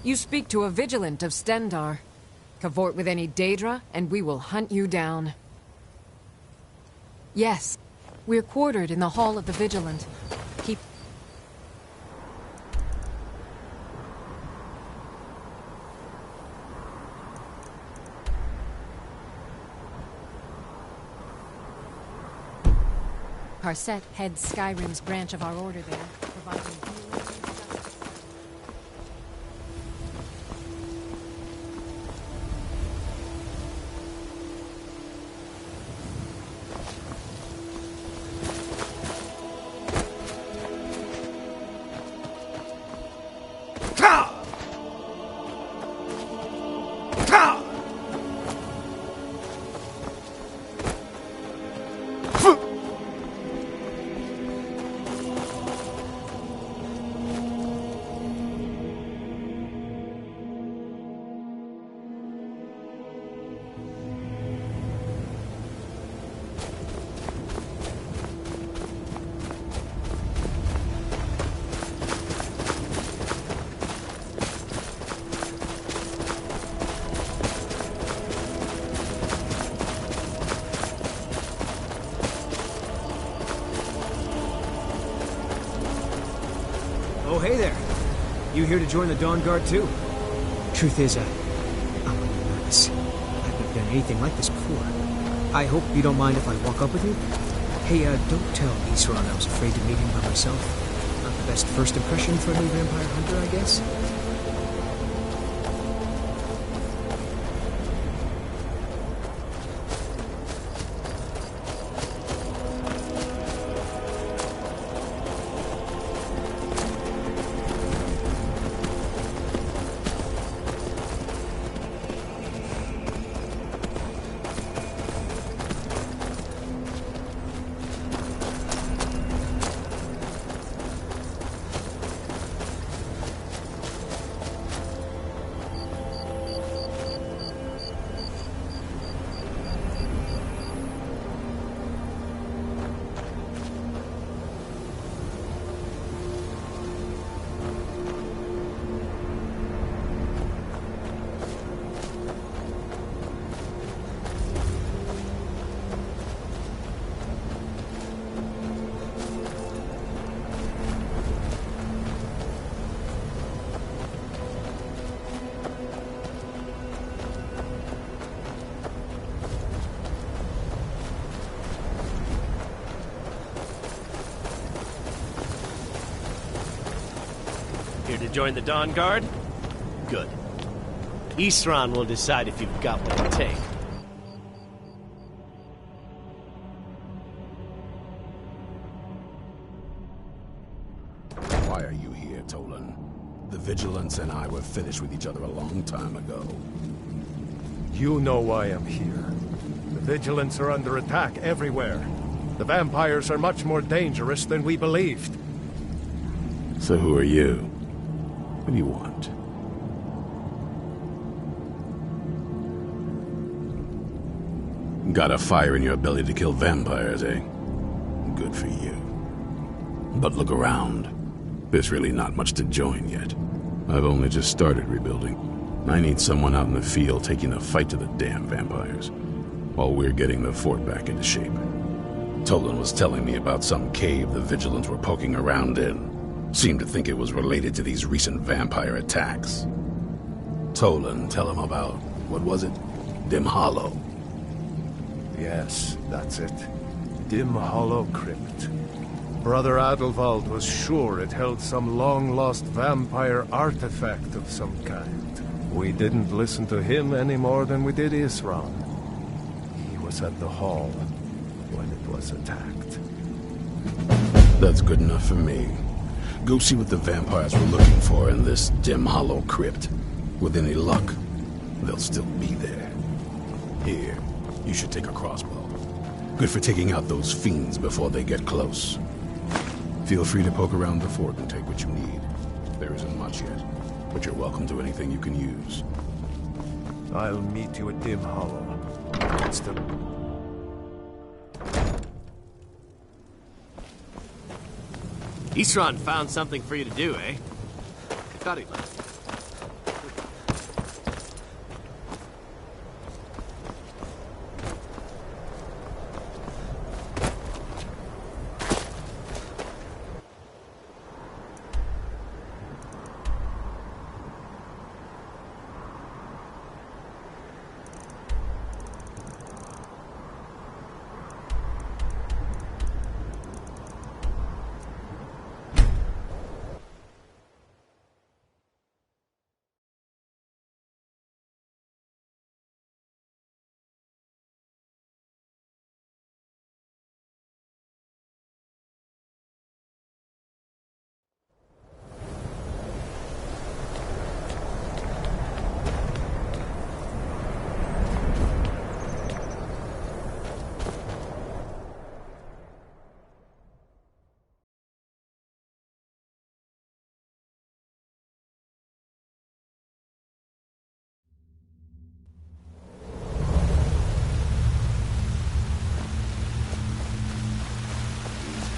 You speak to a Vigilant of Stendar. Cavort with any Daedra, and we will hunt you down. Yes, we're quartered in the Hall of the Vigilant. Keep... Parset heads Skyrim's branch of our order there, providing healing and justice. Oh, hey there. You here to join the Dawn Guard, too? Truth is, I'm a little nervous. I've never done anything like this before. I hope you don't mind if I walk up with you? Hey, don't tell Isran I was afraid to meet him by myself. Not the best first impression for a new vampire hunter, I guess? Here to join the Dawn Guard? Good. Isran will decide if you've got what it takes. Why are you here, Tolan? The Vigilants and I were finished with each other a long time ago. You know why I'm here. The Vigilants are under attack everywhere. The vampires are much more dangerous than we believed. So who are you? What do you want? Got a fire in your belly to kill vampires, eh? Good for you. But look around. There's really not much to join yet. I've only just started rebuilding. I need someone out in the field taking the fight to the damn vampires, while we're getting the fort back into shape. Tolan was telling me about some cave the Vigilants were poking around in. Seemed to think it was related to these recent vampire attacks. Tolan, tell him about, what was it? Dim Hollow. Yes, that's it. Dim Hollow Crypt. Brother Adelwald was sure it held some long-lost vampire artifact of some kind. We didn't listen to him any more than we did Isran. He was at the hall when it was attacked. That's good enough for me. Go see what the vampires were looking for in this Dim Hollow Crypt. With any luck, they'll still be there. Here, you should take a crossbow. Good for taking out those fiends before they get close. Feel free to poke around the fort and take what you need. There isn't much yet, but you're welcome to anything you can use. I'll meet you at Dim Hollow. It's the... Isran found something for you to do, eh? Thought he'd let us.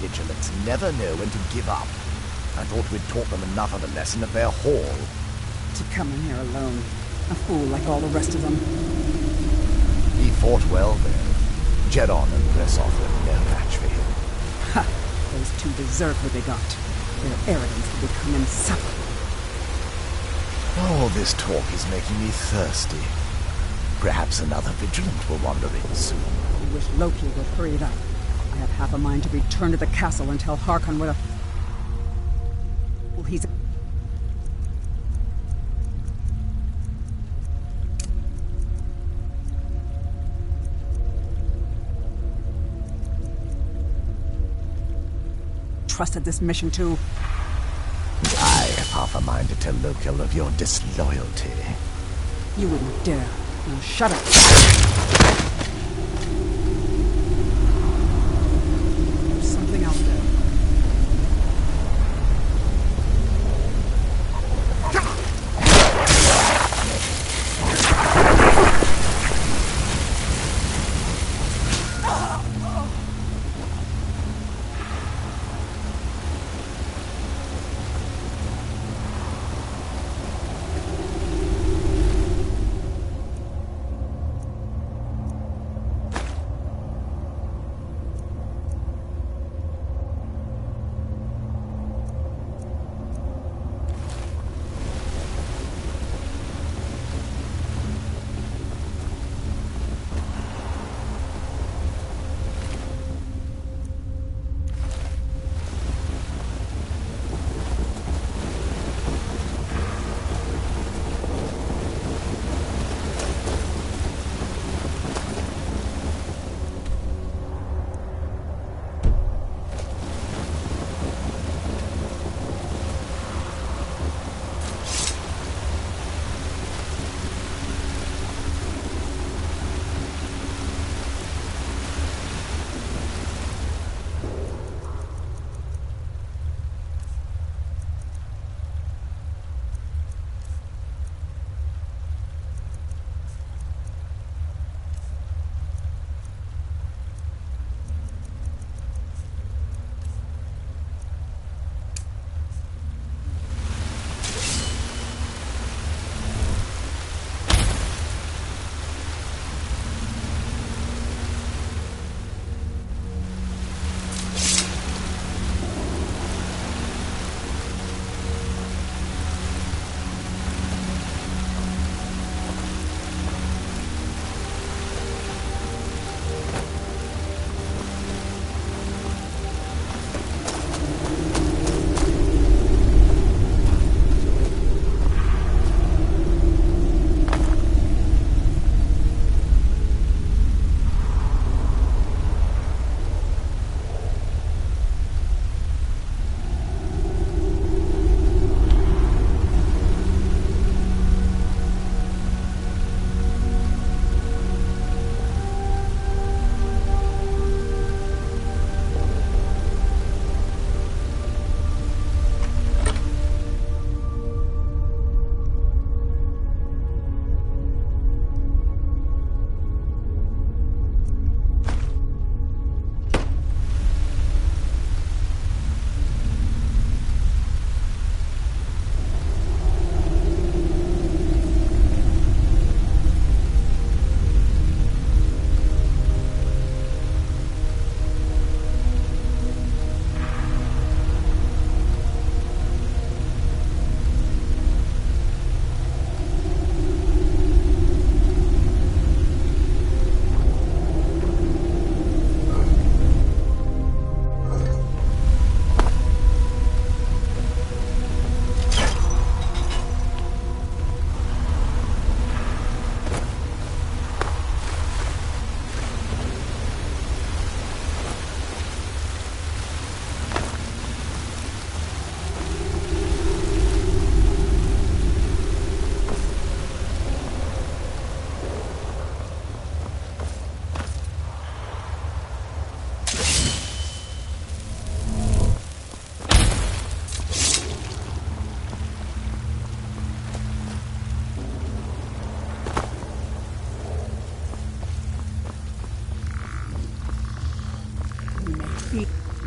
vigilance never know when to give up. I thought we'd taught them enough of a lesson at their hall. To come in here alone. A fool like all the rest of them. He fought well, though. Jedon and Bressoff were no match for him. Ha! Those two deserve what they got. Their arrogance will become insufferable. All this talk is making me thirsty. Perhaps another vigilant will wander in soon. I wish Loki would hurry it up. I have half a mind to return to the castle and tell Harkon what a... Well, he's... trusted this mission to... I have half a mind to tell Loki of your disloyalty. You wouldn't dare. Now shut up. There's something out there.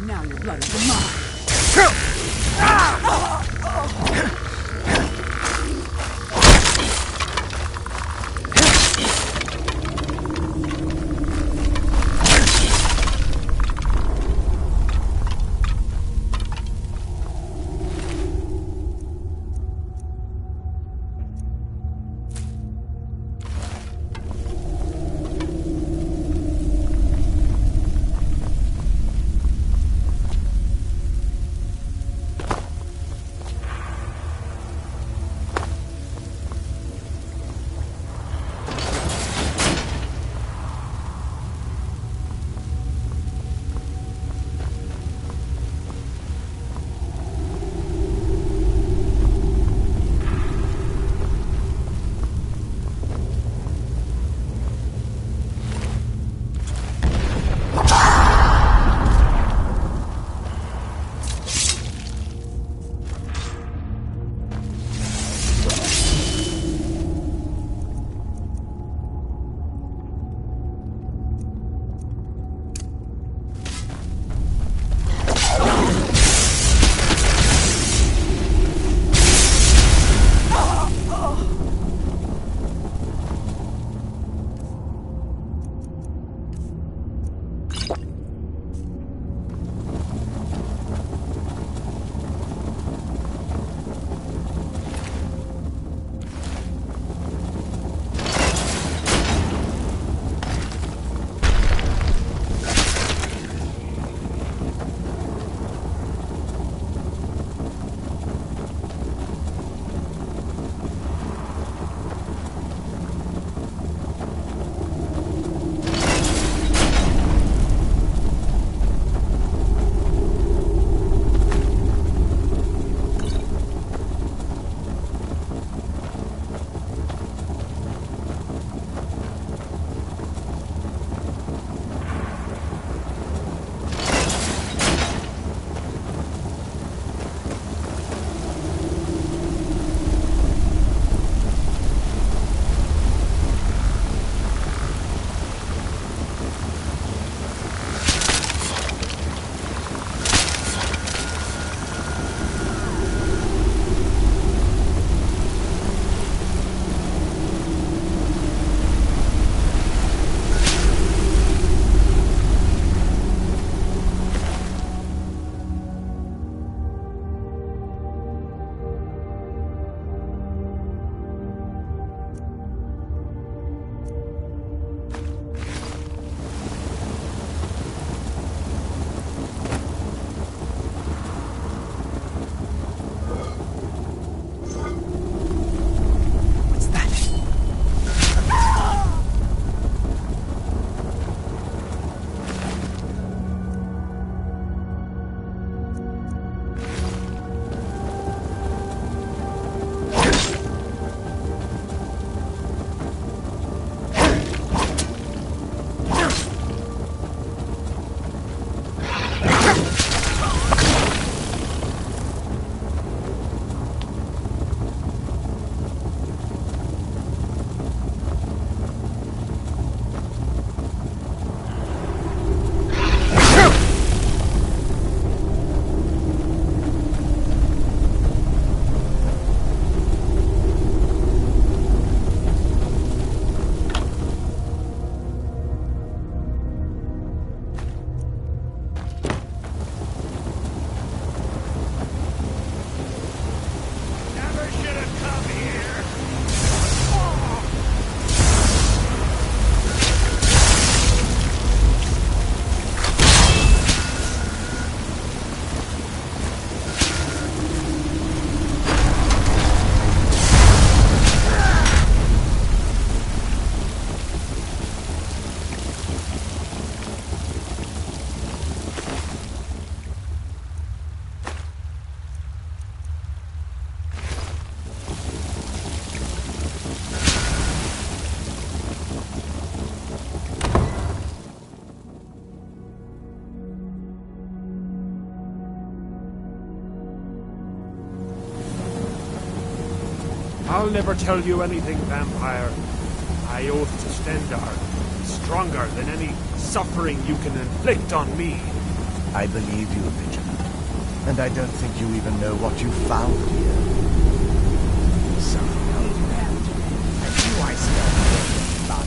Now your blood is mine. I'll never tell you anything, vampire. I oath to Stendar, stronger than any suffering you can inflict on me. I believe you, Vigilant. And I don't think you even know what you found here. Some young man. And you I smell blood.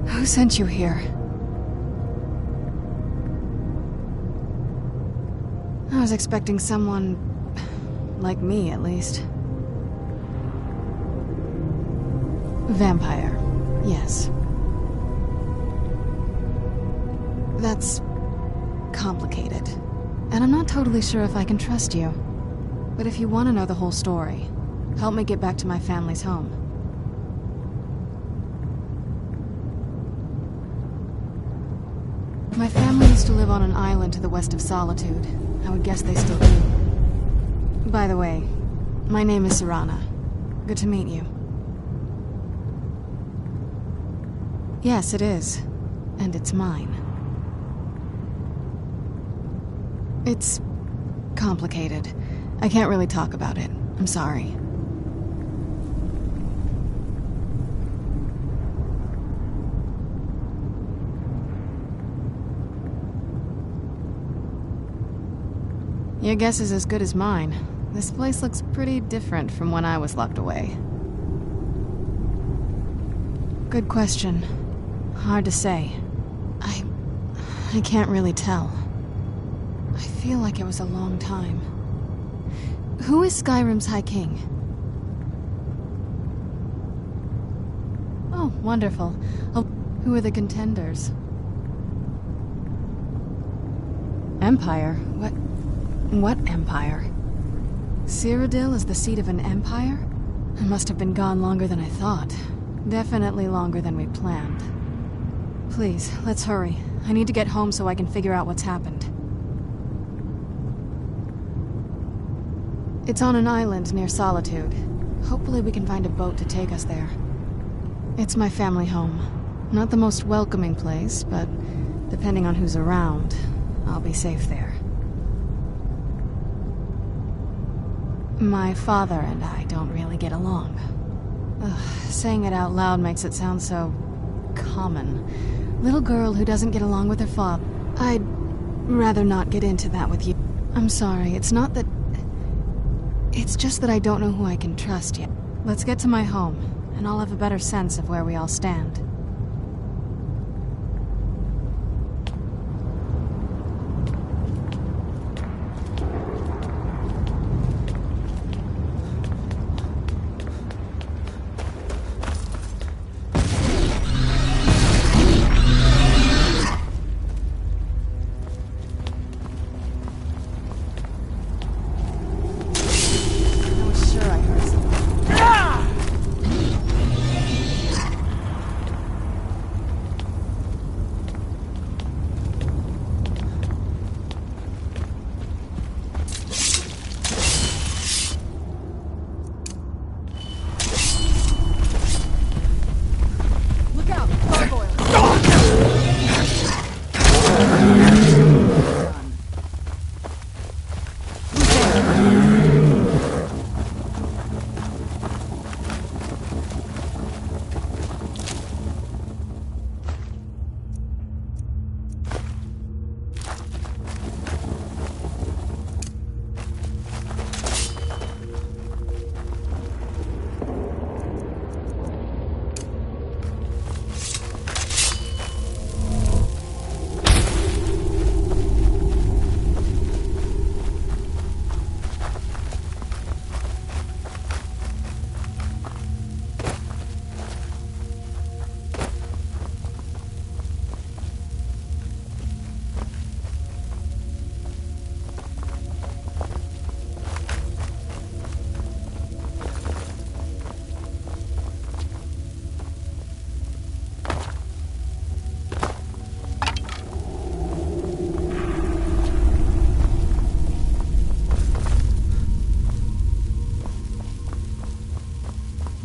Who sent you here? I was expecting someone... like me, at least. Vampire, yes. That's... complicated. And I'm not totally sure if I can trust you. But if you want to know the whole story, help me get back to my family's home. My family used to live on an island to the west of Solitude. I would guess they still do. By the way, my name is Serana. Good to meet you. Yes, it is. And it's mine. It's... complicated. I can't really talk about it. I'm sorry. Your guess is as good as mine. This place looks pretty different from when I was locked away. Good question. Hard to say. I can't really tell. I feel like it was a long time. Who is Skyrim's High King? Oh, wonderful. Oh, who are the contenders? Empire? What empire? Cyrodiil is the seat of an empire? It must have been gone longer than I thought. Definitely longer than we planned. Please, let's hurry. I need to get home so I can figure out what's happened. It's on an island near Solitude. Hopefully we can find a boat to take us there. It's my family home. Not the most welcoming place, but depending on who's around, I'll be safe there. My father and I don't really get along. Saying it out loud makes it sound so common. Little girl who doesn't get along with her father. I'd rather not get into that with you. I'm sorry, it's not that... It's just that I don't know who I can trust yet. Let's get to my home, and I'll have a better sense of where we all stand.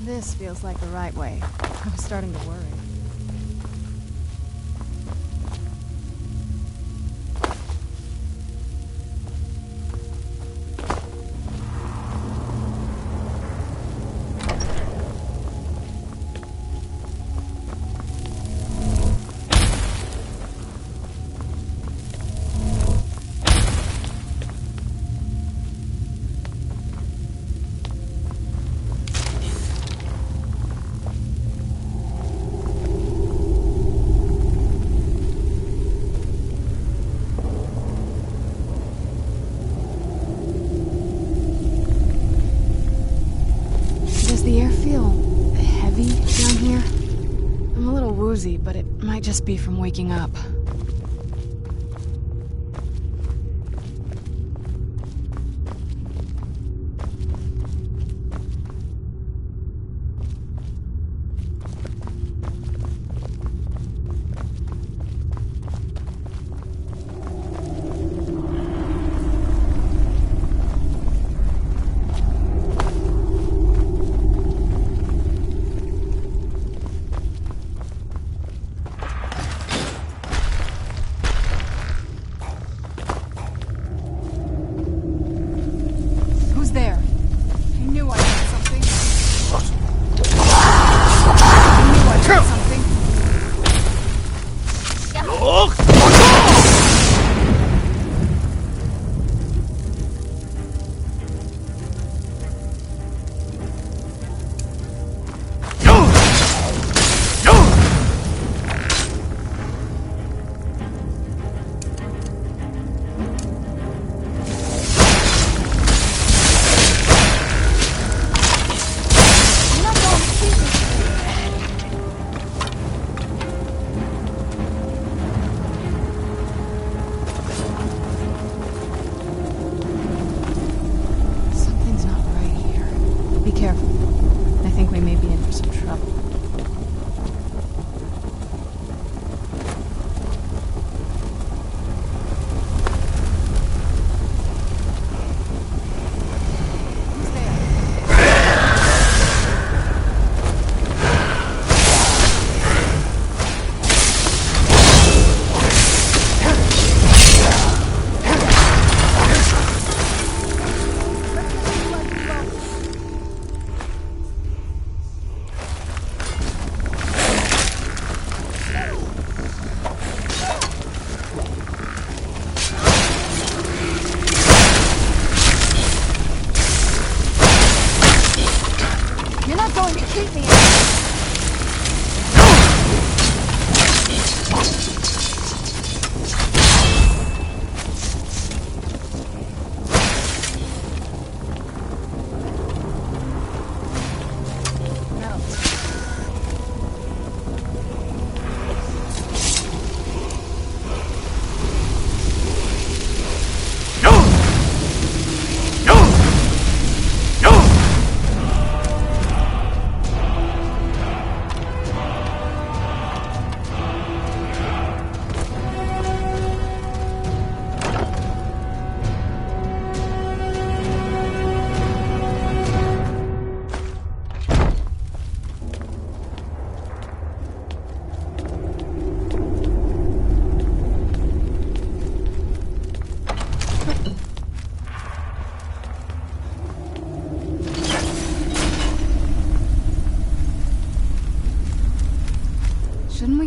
This feels like the right way. I was starting to worry. But it might just be from waking up.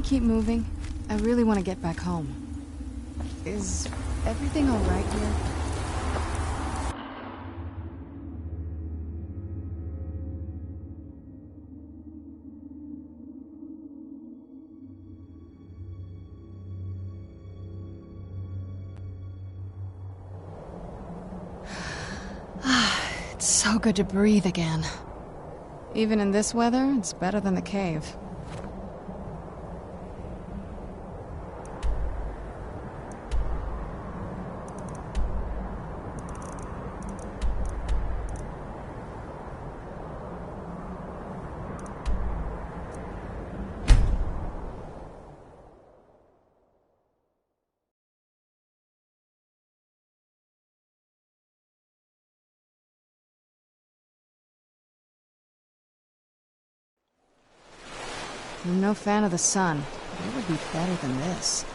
keep moving? I really want to get back home. Is everything alright here? It's so good to breathe again. Even in this weather, it's better than the cave. I'm no fan of the sun. It would be better than this.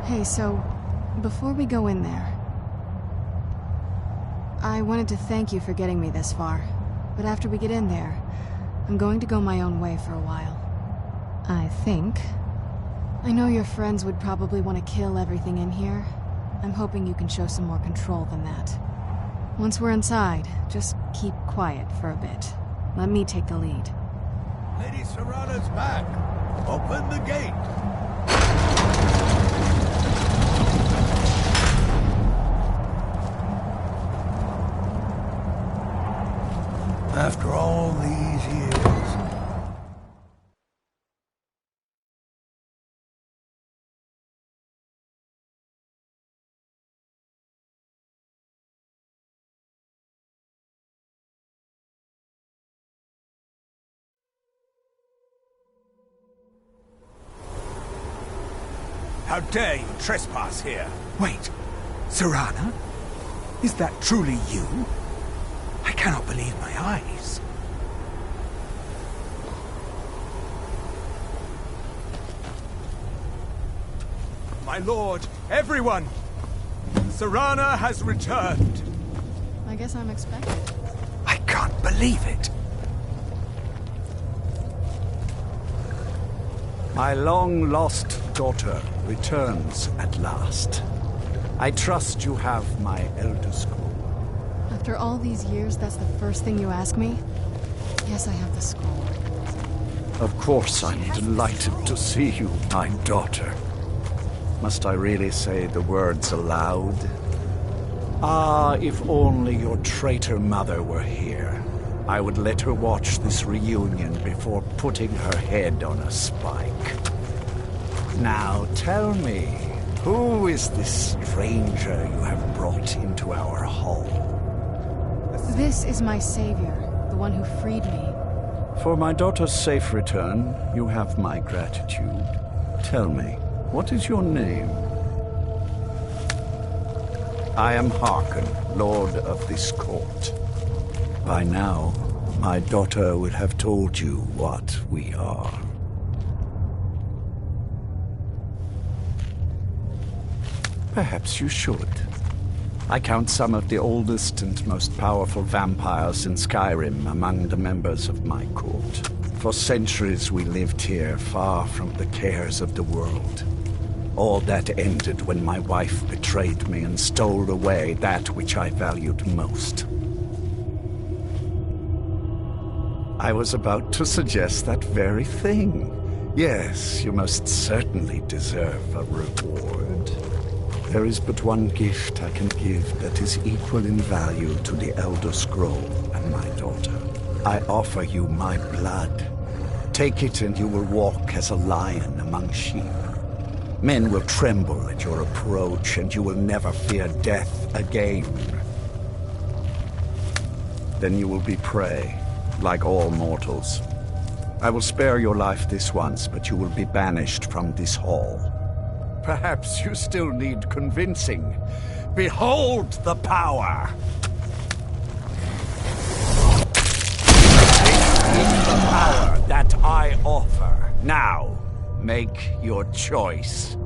Hey, so, before we go in there, I wanted to thank you for getting me this far, but after we get in there, I'm going to go my own way for a while. I think. I know your friends would probably want to kill everything in here. I'm hoping you can show some more control than that. Once we're inside, just keep quiet for a bit. Let me take the lead. Lady Serrana's back. Open the gate. After all these years... How dare you trespass here? Wait, Serrana? Is that truly you? I cannot believe my eyes. My lord, everyone! Serrana has returned! I guess I'm expected. I can't believe it. My long-lost daughter returns at last. I trust you have my elder scroll. After all these years, that's the first thing you ask me? Yes, I have the scroll. Of course I'm delighted to see you, my daughter. Must I really say the words aloud? Ah, if only your traitor mother were here. I would let her watch this reunion before putting her head on a spike. Now tell me, who is this stranger you have brought into our hall? This is my savior, the one who freed me. For my daughter's safe return, you have my gratitude. Tell me, what is your name? I am Harkon, Lord of this court. By now, my daughter would have told you what we are. Perhaps you should. I count some of the oldest and most powerful vampires in Skyrim among the members of my court. For centuries we lived here, far from the cares of the world. All that ended when my wife betrayed me and stole away that which I valued most. I was about to suggest that very thing. Yes, you most certainly deserve a reward. There is but one gift I can give that is equal in value to the Elder Scroll and my daughter. I offer you my blood. Take it and you will walk as a lion among sheep. Men will tremble at your approach and you will never fear death again. then you will be prey, like all mortals. I will spare your life this once, but you will be banished from this hall. Perhaps you still need convincing. Behold the power! This is the power that I offer. Now, make your choice.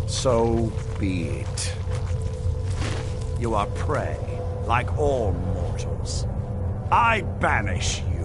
So be it. You are prey, like all mortals. I banish you.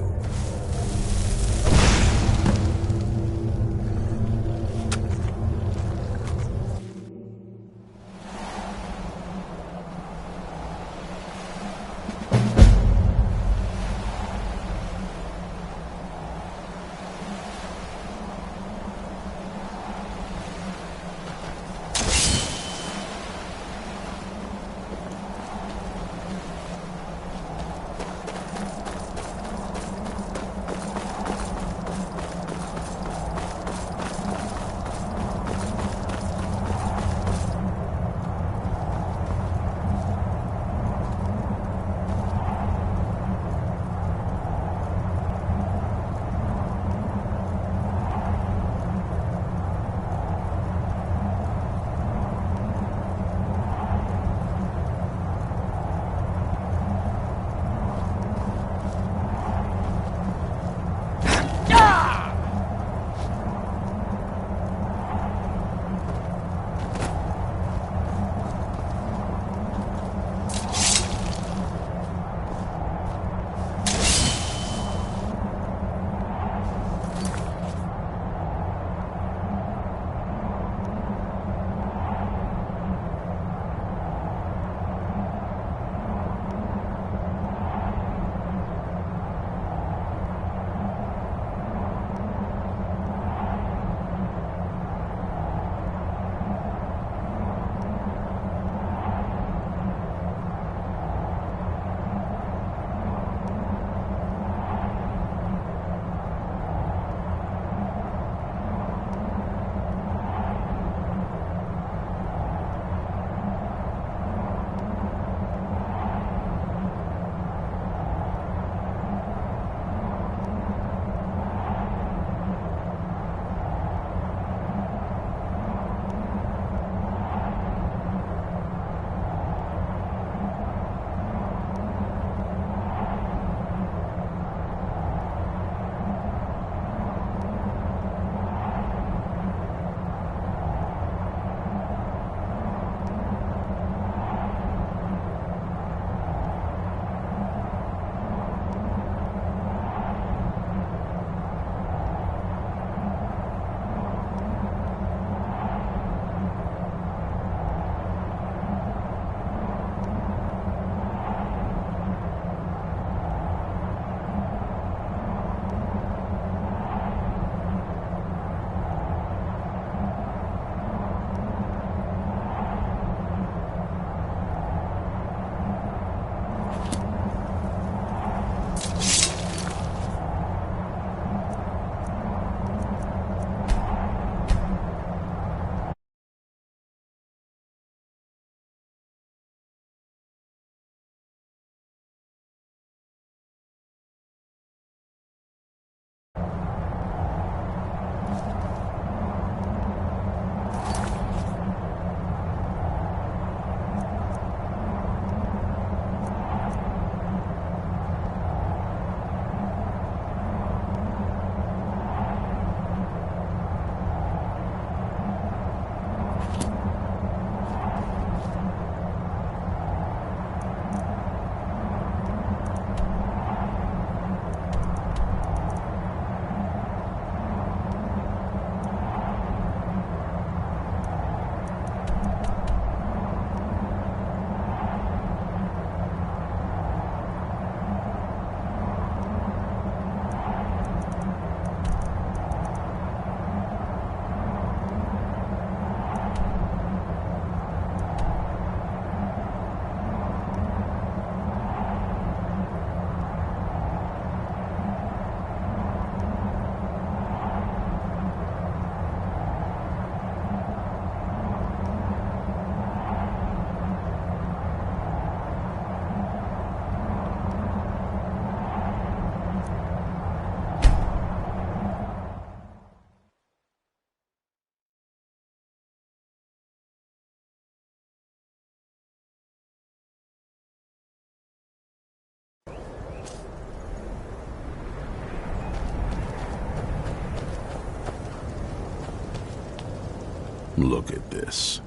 Look at this.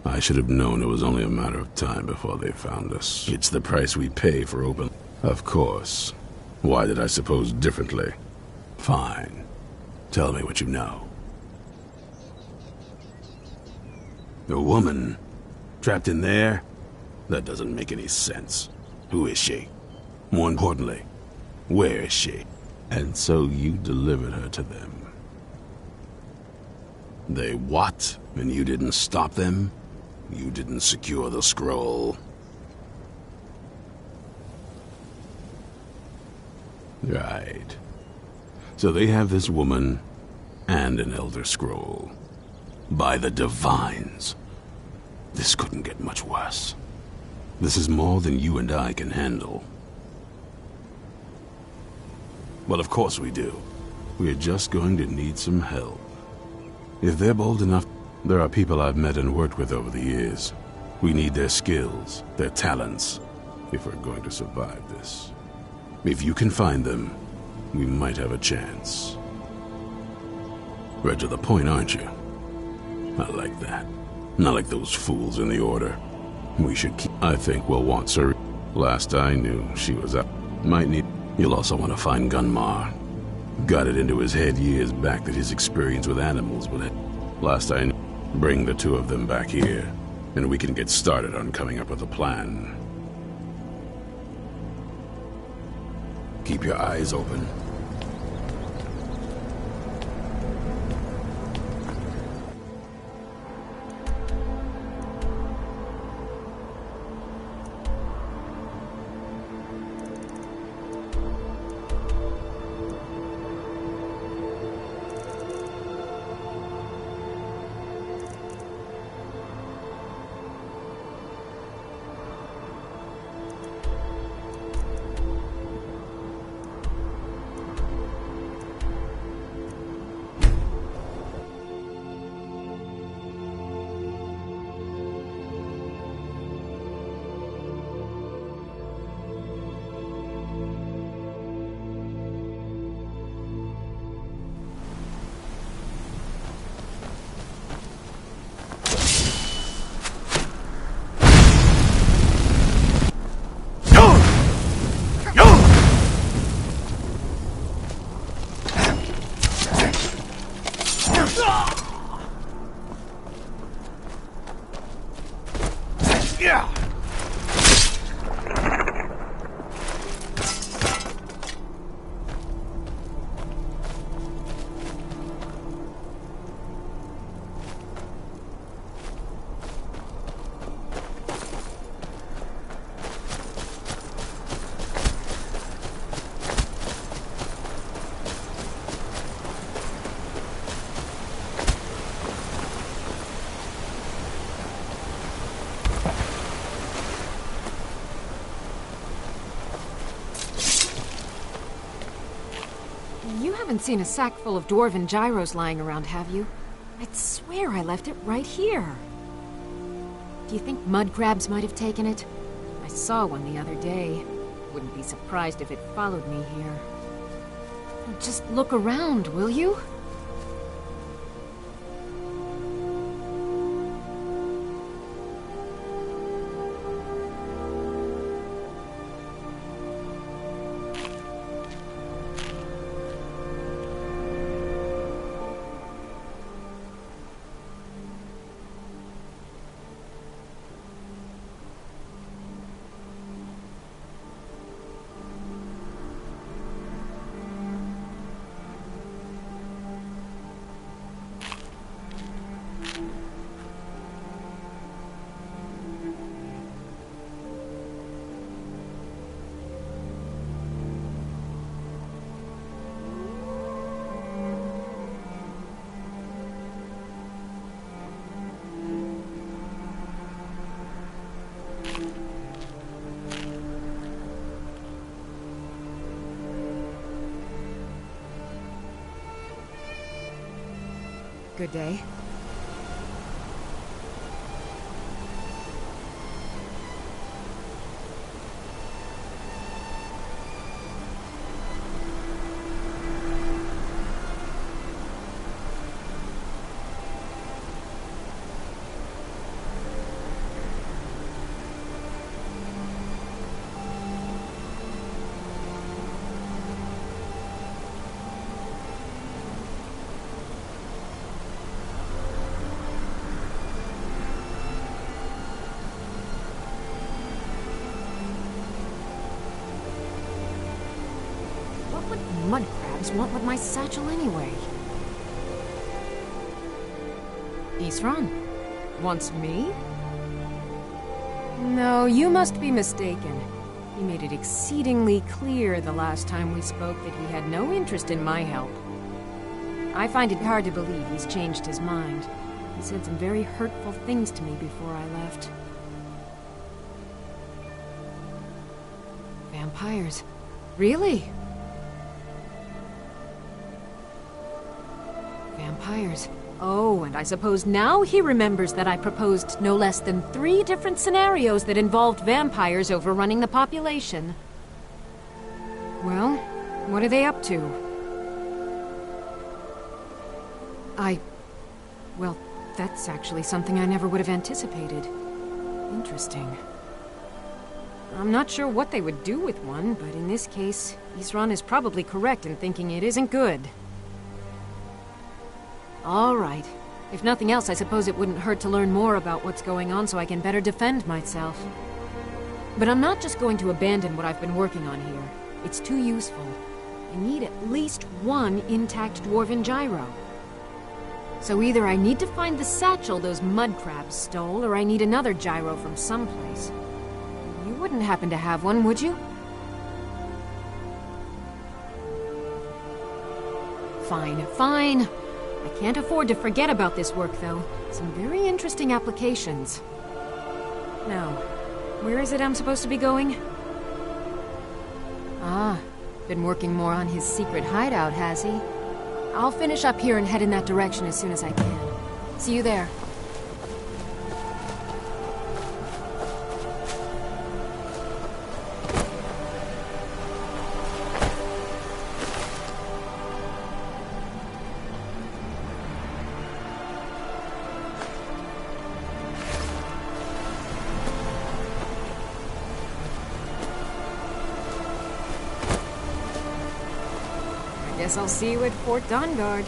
I should have known it was only a matter of time before they found us. It's the price we pay for open... Of course. Why did I suppose differently? Fine. Tell me what you know. A woman? Trapped in there? That doesn't make any sense. Who is she? More importantly, where is she? And so you delivered her to them. They what? And you didn't stop them? You didn't secure the scroll? Right. So they have this woman and an Elder Scroll. By the Divines. This couldn't get much worse. This is more than you and I can handle. Well, of course we do. We're just going to need some help. If they're bold enough, there are people I've met and worked with over the years. We need their skills, their talents, if we're going to survive this. If you can find them, we might have a chance. Right to the point, aren't you? I like that. Not like those fools in the Order. We should keep... I think we'll want Sir... Last I knew, she was up. Might need... You'll also want to find Gunmar. Got it into his head years back that his experience with animals would... Last I knew... Bring the two of them back here, and we can get started on coming up with a plan. Keep your eyes open. You haven't seen a sack full of dwarven gyros lying around, have you? I'd swear I left it right here. Do you think mud crabs might have taken it? I saw one the other day. Wouldn't be surprised if it followed me here. Just look around, will you? Good day. What mud crabs want with my satchel anyway? Isran? Wants me? No, you must be mistaken. He made it exceedingly clear the last time we spoke that he had no interest in my help. I find it hard to believe he's changed his mind. He said some very hurtful things to me before I left. Vampires. Really? Vampires. Oh, and I suppose now he remembers that I proposed no less than 3 different scenarios that involved vampires overrunning the population. Well, what are they up to? Well, that's actually something I never would have anticipated. Interesting. I'm not sure what they would do with one, but in this case, Isran is probably correct in thinking it isn't good. All right. If nothing else, I suppose it wouldn't hurt to learn more about what's going on so I can better defend myself. But I'm not just going to abandon what I've been working on here. It's too useful. I need at least 1 intact dwarven gyro. So either I need to find the satchel those mud crabs stole, or I need another gyro from someplace. You wouldn't happen to have one, would you? Fine, fine. I can't afford to forget about this work, though. Some very interesting applications. Now, where is it I'm supposed to be going? Ah, been working more on his secret hideout, has he? I'll finish up here and head in that direction as soon as I can. See you there. Guess I'll see you at Fort Dawnguard.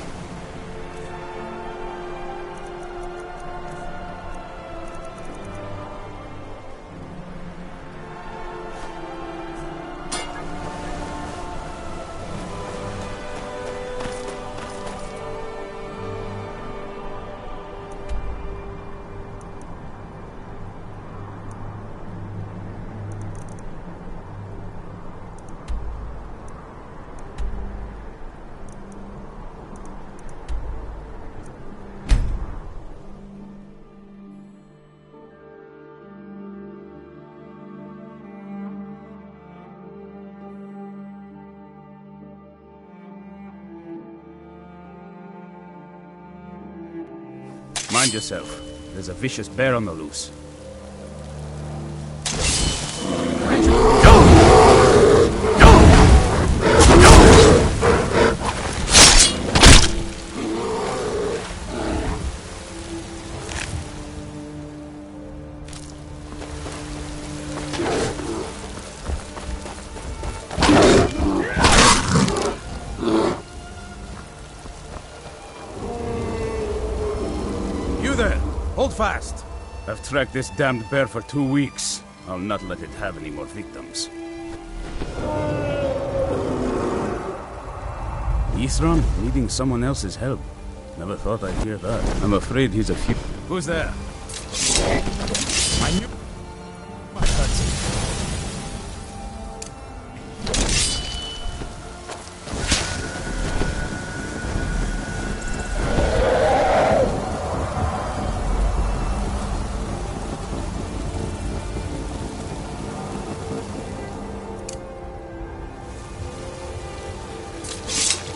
Mind yourself. There's a vicious bear on the loose. Hold fast. I've tracked this damned bear for 2 weeks. I'll not let it have any more victims. Isran needing someone else's help. Never thought I'd hear that. I'm afraid he's a few... Who's there? I knew...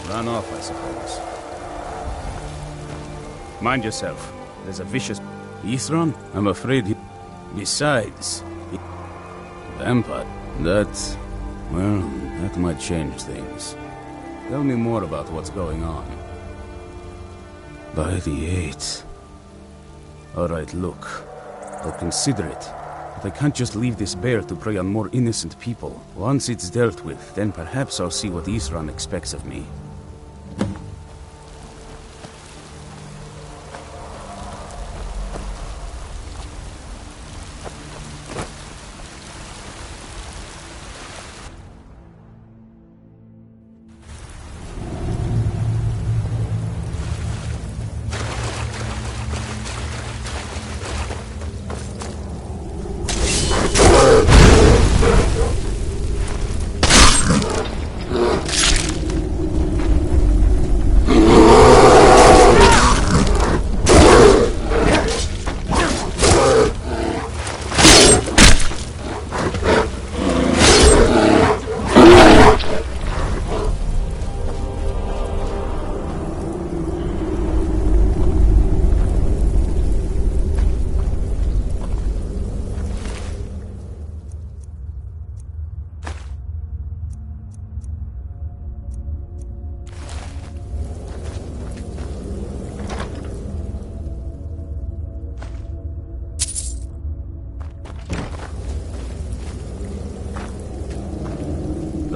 Run off, I suppose. Mind yourself. There's a vicious... Isran? I'm afraid he... Besides... Vampire. That... Well, that might change things. Tell me more about what's going on. By the 8th. Alright, look. I'll consider it. But I can't just leave this bear to prey on more innocent people. Once it's dealt with, then perhaps I'll see what Isran expects of me.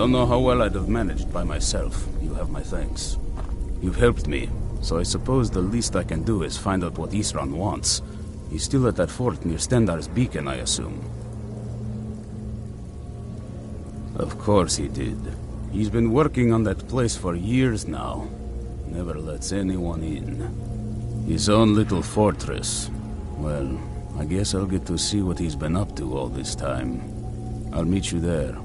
Don't know how well I'd have managed by myself. You have my thanks. You've helped me, so I suppose the least I can do is find out what Isran wants. He's still at that fort near Stendar's beacon, I assume. Of course he did. He's been working on that place for years now. Never lets anyone in. His own little fortress. Well, I guess I'll get to see what he's been up to all this time. I'll meet you there.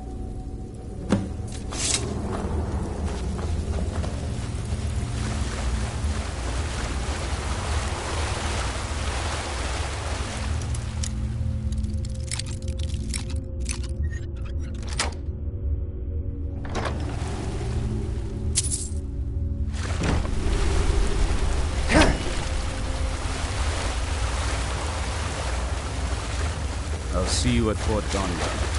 I'll see you at Fort Dongan.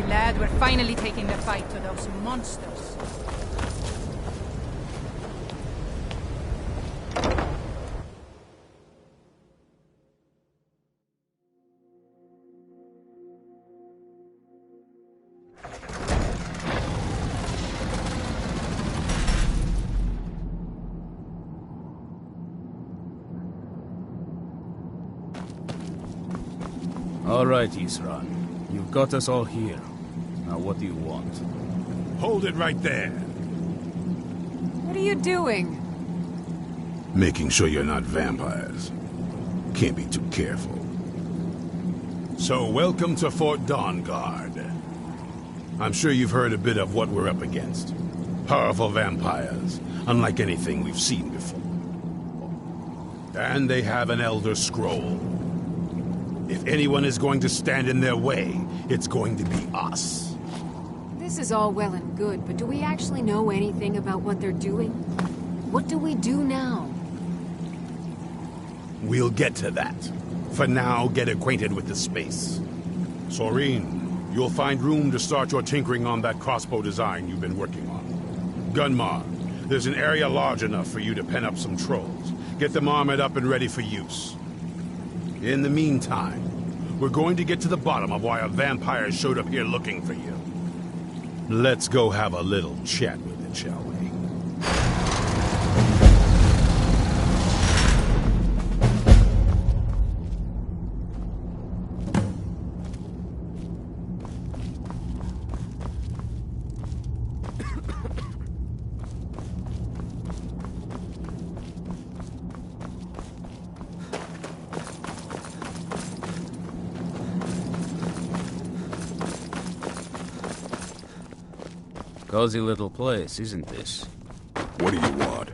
Glad we're finally taking the fight to those monsters. All right, Isran. You've got us all here. Now what do you want? Hold it right there. What are you doing? Making sure you're not vampires. Can't be too careful. So, welcome to Fort Dawnguard. I'm sure you've heard a bit of what we're up against. Powerful vampires, unlike anything we've seen before. And they have an Elder Scroll. If anyone is going to stand in their way, it's going to be us. This is all well and good, but do we actually know anything about what they're doing? What do we do now? We'll get to that. For now, get acquainted with the space. Soreen, you'll find room to start your tinkering on that crossbow design you've been working on. Gunmar, there's an area large enough for you to pen up some trolls. Get them armored up and ready for use. In the meantime, we're going to get to the bottom of why a vampire showed up here looking for you. Let's go have a little chat with it, shall we? Cozy little place, isn't this? What do you want?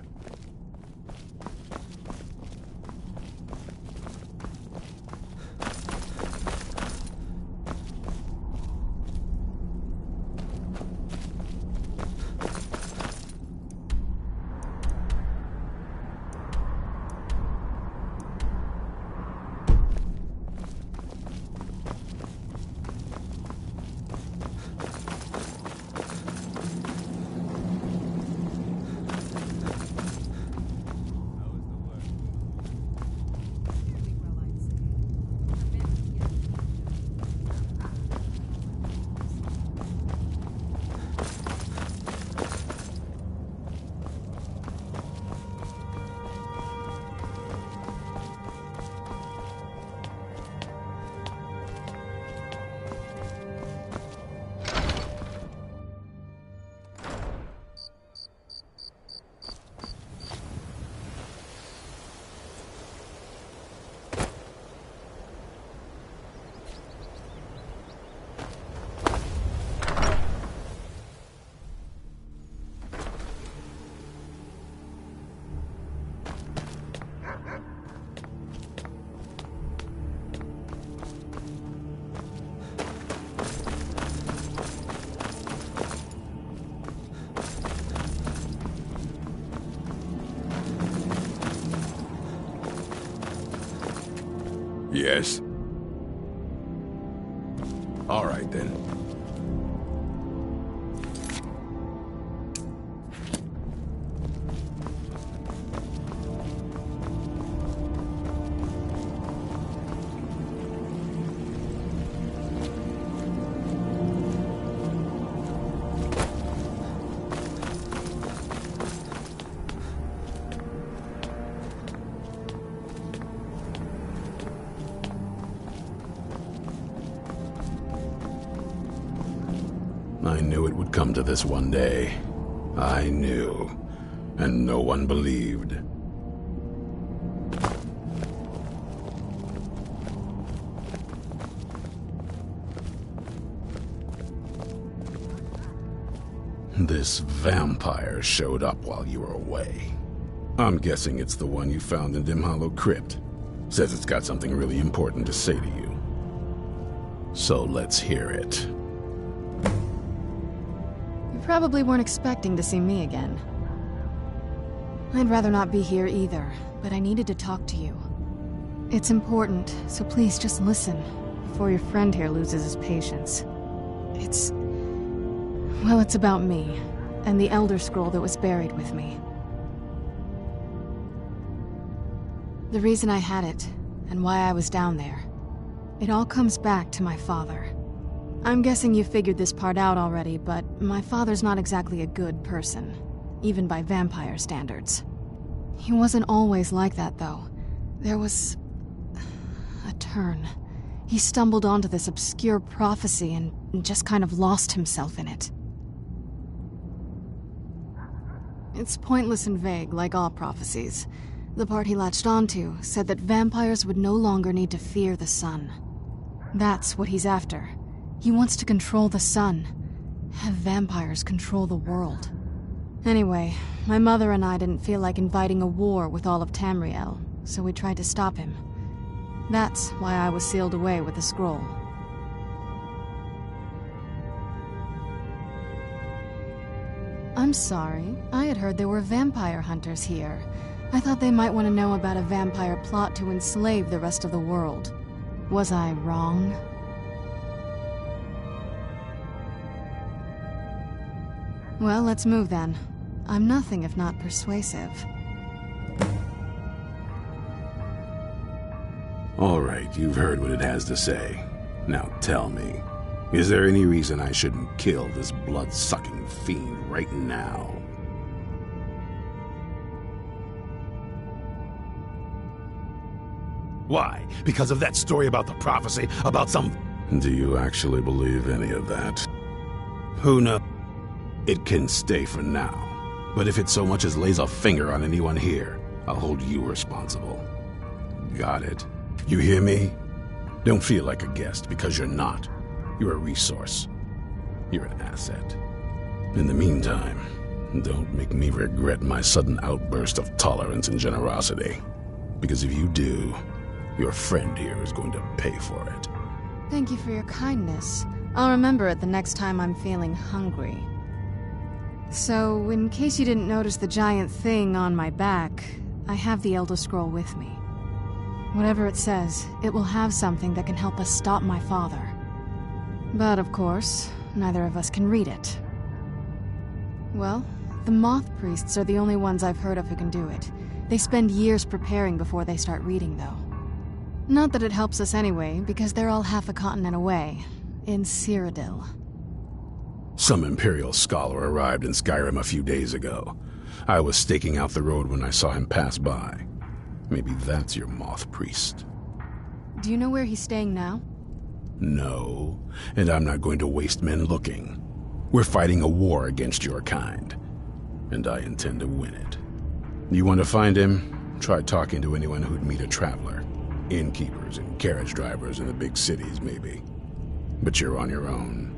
Yes? All right, then. I knew it would come to this one day. I knew. And no one believed. This vampire showed up while you were away. I'm guessing it's the one you found in Dim Hollow Crypt. Says it's got something really important to say to you. So let's hear it. You probably weren't expecting to see me again. I'd rather not be here either, but I needed to talk to you. It's important, so please just listen, before your friend here loses his patience. Well, it's about me, and the Elder Scroll that was buried with me. The reason I had it, and why I was down there. It all comes back to my father. I'm guessing you figured this part out already, but my father's not exactly a good person, even by vampire standards. He wasn't always like that, though. There was a turn. He stumbled onto this obscure prophecy and just kind of lost himself in it. It's pointless and vague, like all prophecies. The part he latched onto said that vampires would no longer need to fear the sun. That's what he's after. He wants to control the sun. Have vampires control the world. Anyway, my mother and I didn't feel like inviting a war with all of Tamriel, so we tried to stop him. That's why I was sealed away with the scroll. I'm sorry. I had heard there were vampire hunters here. I thought they might want to know about a vampire plot to enslave the rest of the world. Was I wrong? Well, let's move then. I'm nothing if not persuasive. All right, you've heard what it has to say. Now tell me, is there any reason I shouldn't kill this blood-sucking fiend right now? Why? Because of that story about the prophecy? About some... Do you actually believe any of that? Who knows? It can stay for now. But if it so much as lays a finger on anyone here, I'll hold you responsible. Got it? You hear me? Don't feel like a guest, because you're not. You're a resource. You're an asset. In the meantime, don't make me regret my sudden outburst of tolerance and generosity. Because if you do, your friend here is going to pay for it. Thank you for your kindness. I'll remember it the next time I'm feeling hungry. So, in case you didn't notice the giant thing on my back, I have the Elder Scroll with me. Whatever it says, it will have something that can help us stop my father. But of course, neither of us can read it. Well, the Moth Priests are the only ones I've heard of who can do it. They spend years preparing before they start reading, though. Not that it helps us anyway, because they're all half a continent away, in Cyrodiil. Some Imperial scholar arrived in Skyrim a few days ago. I was staking out the road when I saw him pass by. Maybe that's your Moth Priest. Do you know where he's staying now? No, and I'm not going to waste men looking. We're fighting a war against your kind, and I intend to win it. You want to find him? Try talking to anyone who'd meet a traveler. Innkeepers and carriage drivers in the big cities, maybe. But you're on your own.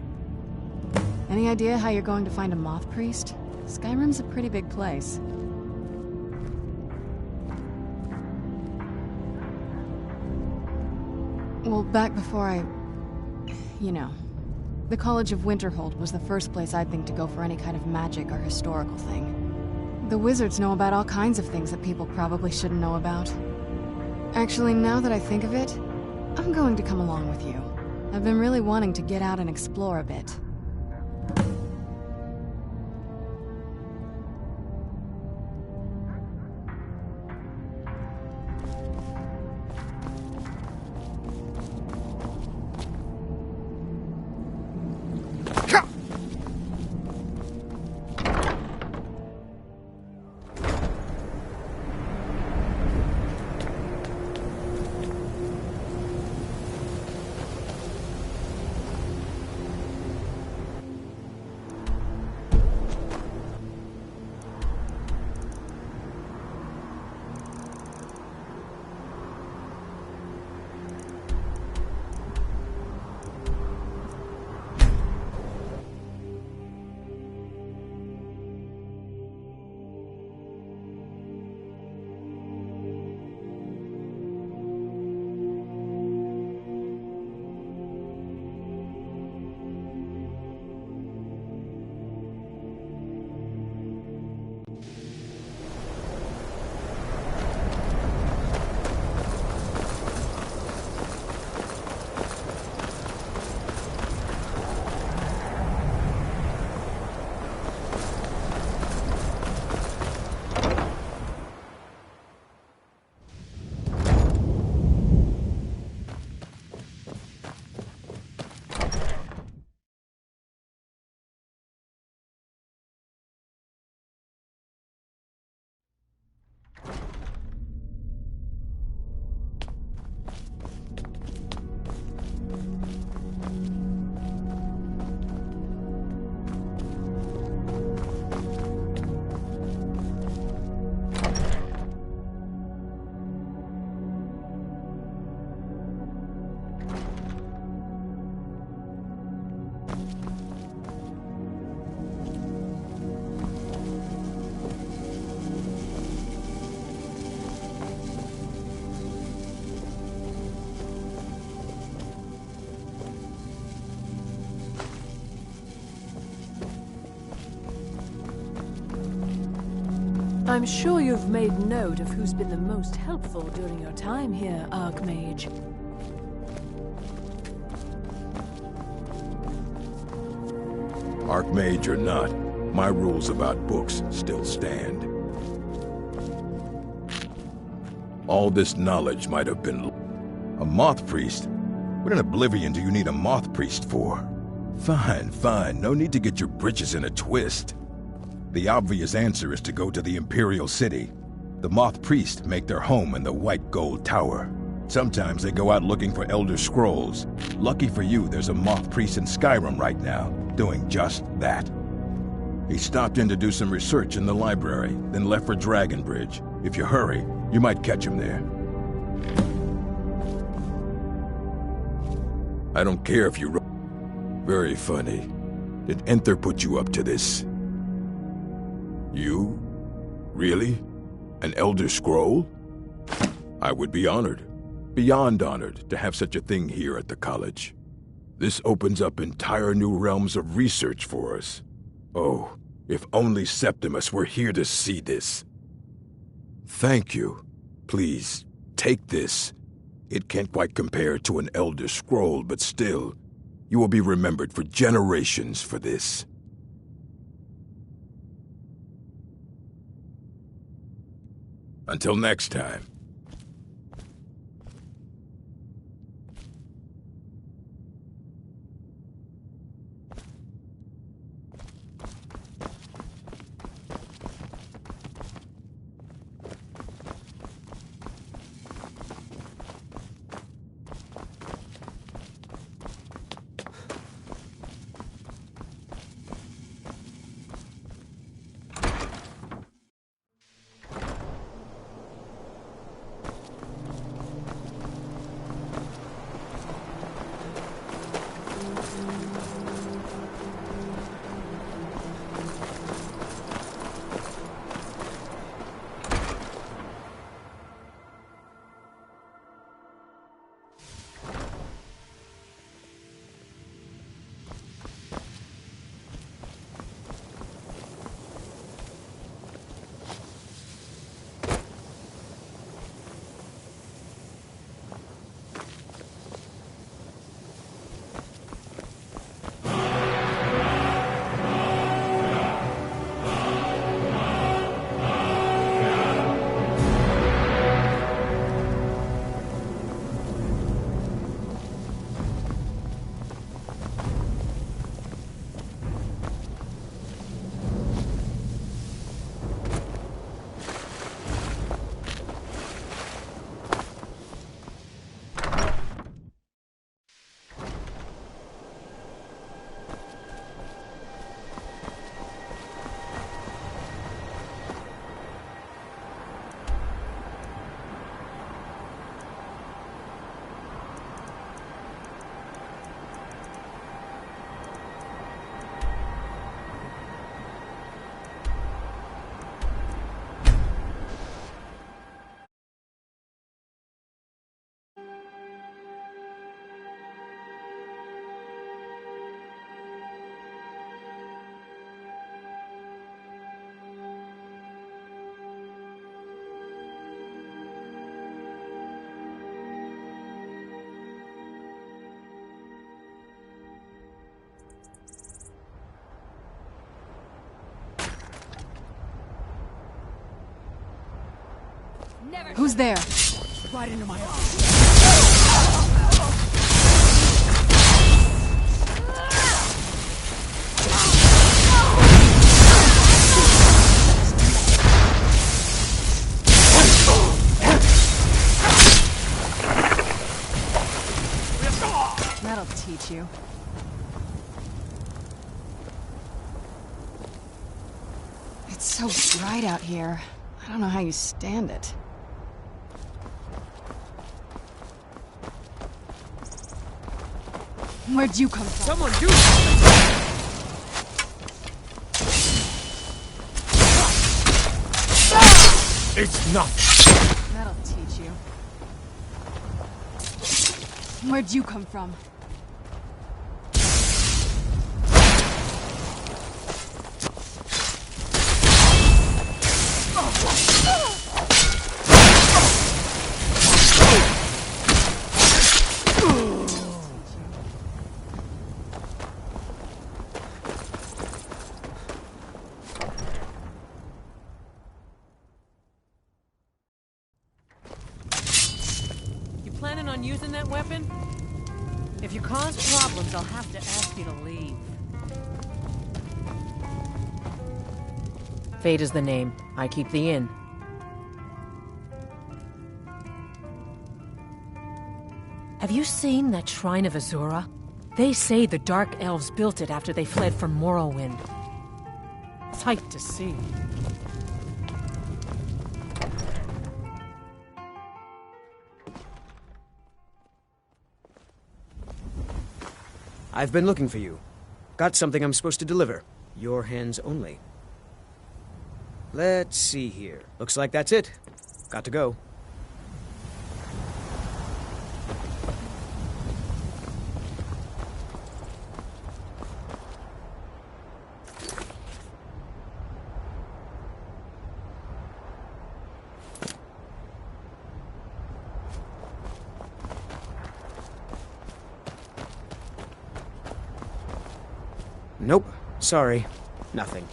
Any idea how you're going to find a Moth Priest? Skyrim's a pretty big place. Well, back before the College of Winterhold was the first place I'd think to go for any kind of magic or historical thing. The wizards know about all kinds of things that people probably shouldn't know about. Actually, now that I think of it, I'm going to come along with you. I've been really wanting to get out and explore a bit. I'm sure you've made note of who's been the most helpful during your time here, Archmage. Archmage or not, my rules about books still stand. All this knowledge might have been... A moth priest? What in oblivion do you need a moth priest for? Fine, fine, no need to get your britches in a twist. The obvious answer is to go to the Imperial City. The moth priests make their home in the White Gold Tower. Sometimes they go out looking for Elder Scrolls. Lucky for you, there's a moth priest in Skyrim right now, doing just that. He stopped in to do some research in the library, then left for Dragonbridge. If you hurry, you might catch him there. I don't care if you... Very funny. Did Enther put you up to this? You? Really? An Elder Scroll? I would be honored, beyond honored, to have such a thing here at the college. This opens up entire new realms of research for us. Oh, if only Septimus were here to see this. Thank you. Please, take this. It can't quite compare to an Elder Scroll, but still, you will be remembered for generations for this. Until next time. Who's there? Right into my arm. That'll teach you. It's so bright out here. I don't know how you stand it. Where'd you come from? Someone do something! It's nothing. That'll teach you. Where'd you come from? Planning on using that weapon? If you cause problems, I'll have to ask you to leave. Fate is the name. I keep the inn. Have you seen that Shrine of Azura? They say the Dark Elves built it after they fled from Morrowind. Sight to see. I've been looking for you. Got something I'm supposed to deliver. Your hands only. Let's see here. Looks like that's it. Got to go. Nope. Sorry. Nothing.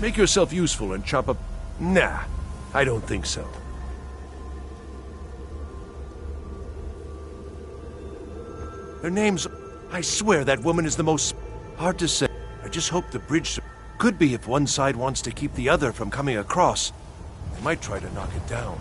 Make yourself useful and chop up... Nah, I don't think so. Their names... I swear that woman is the most... Hard to say. I just hope the bridge... Could be if one side wants to keep the other from coming across. They might try to knock it down.